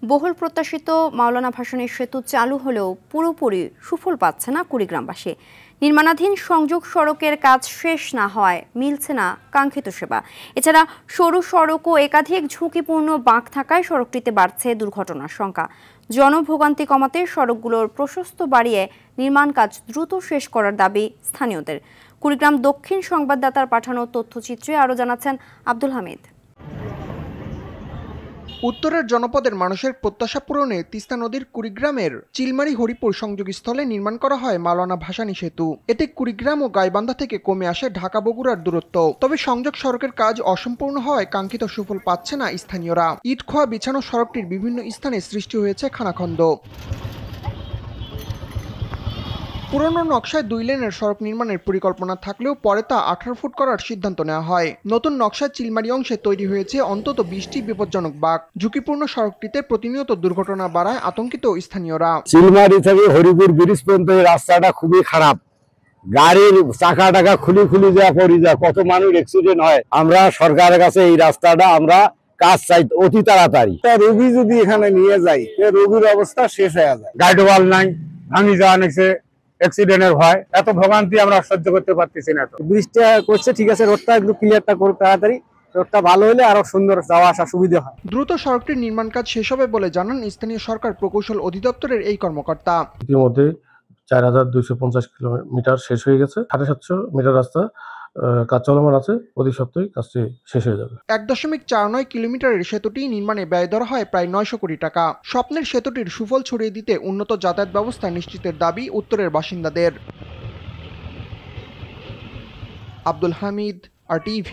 বহুল প্রত্যাশিত মাওলানা ভাসানী সেতু চালু হলেও পুরোপুরি সুফল পাচ্ছে না কুড়িগ্রামবাসী। নির্মাণাধীন সংযোগ সড়কের কাজ শেষ না হওয়ায় মিলছে না কাঙ্ক্ষিত সেবা। এছাড়া সরু সড়ক ও একাধিক ঝুঁকিপূর্ণ বাঁক থাকায় সড়কটিতে বাড়ছে দুর্ঘটনার সংখ্যা। জনভোগান্তি কমাতে সড়কগুলোর প্রশস্ত বাড়িয়ে নির্মাণ কাজ দ্রুত শেষ করার দাবি স্থানীয়দের। কুড়িগ্রাম দক্ষিণ সংবাদদাতার পাঠানো তথ্যচিত্রে আরও জানাচ্ছেন আব্দুল হামিদ। উত্তরের জনপদের মানুষের প্রত্যাশা পূরণে তিস্তা নদীর কুড়িগ্রামের চিলমারি হরিপুর সংযোগস্থলে নির্মাণ করা হয় মাওলানা ভাসানী সেতু। এতে কুড়িগ্রাম ও গাইবান্ধা থেকে কমে আসে ঢাকা বগুড়ার দূরত্ব। তবে সংযোগ সড়কের কাজ অসম্পূর্ণ হওয়ায় কাঙ্ক্ষিত সুফল পাচ্ছে না স্থানীয়রা। ইট খোয়া বিছানো সড়কটির বিভিন্ন স্থানে সৃষ্টি হয়েছে খানাখন্দ। পুরনো নকশায় 2 লেনের সড়ক নির্মাণের পরিকল্পনা থাকলেও পরে তা 18 ফুট করার সিদ্ধান্ত নেওয়া হয়। নতুন নকশায় চিলমারি অংশে তৈরি হয়েছে অন্তত 20টি বিপজ্জনক বাঁক। ঝুঁকিপূর্ণ সড়কটিতে প্রতিনিয়ত দুর্ঘটনা বাড়ায় আতঙ্কিত স্থানীয়রা। চিলমারি থেকে হরিপুর ব্রিজ পর্যন্ত এই রাস্তাটা খুবই খারাপ। গাড়ির চাকা টাকা খুলি যাওয়া পড়ে যায়, কত মানুষ অ্যাক্সিডেন্ট হয়। আমরা সরকারের কাছে এই রাস্তাটা আমরা কাজ চাই অতি তাড়াতাড়ি। রোগী যদি এখানে নিয়ে যাই, রোগীর অবস্থা শেষ হয়ে যায়। গাইডওয়াল নাই, ভাঙি যাওয়া নিচ্ছে, অ্যাক্সিডেন্টের ভয়, এত ভোগান্তি আমরা সহ্য করতে পারতেছি না। ব্রিজটা করছে ঠিক আছে, রোডটা একটু ক্লিয়ারটা করুক তাড়াতাড়ি। রোডটা ভালো হলে আরো সুন্দর যাওয়া আসা সুবিধা হয়। দ্রুত সড়কটির নির্মাণ কাজ শেষ হবে বলে জানান স্থানীয় সরকার প্রকৌশল অধিদপ্তরের এই কর্মকর্তা। ইতিমধ্যে 4250 কিলোমিটার শেষ হয়ে গেছে। 750 মিটার রাস্তা কাজ চলমান আছে, প্রতি সপ্তাহে কাজটি শেষ হয়ে যাবে। 1.49 কিলোমিটারের সেতুটি নির্মাণে ব্যয় ধরা হয় প্রায় 900 কোটি টাকা। স্বপ্নের সেতুটির সুফল ছড়িয়ে দিতে উন্নত যাতায়াত ব্যবস্থা নিশ্চিতের দাবি উত্তরের বাসিন্দাদের। আব্দুল হামিদ, RTV।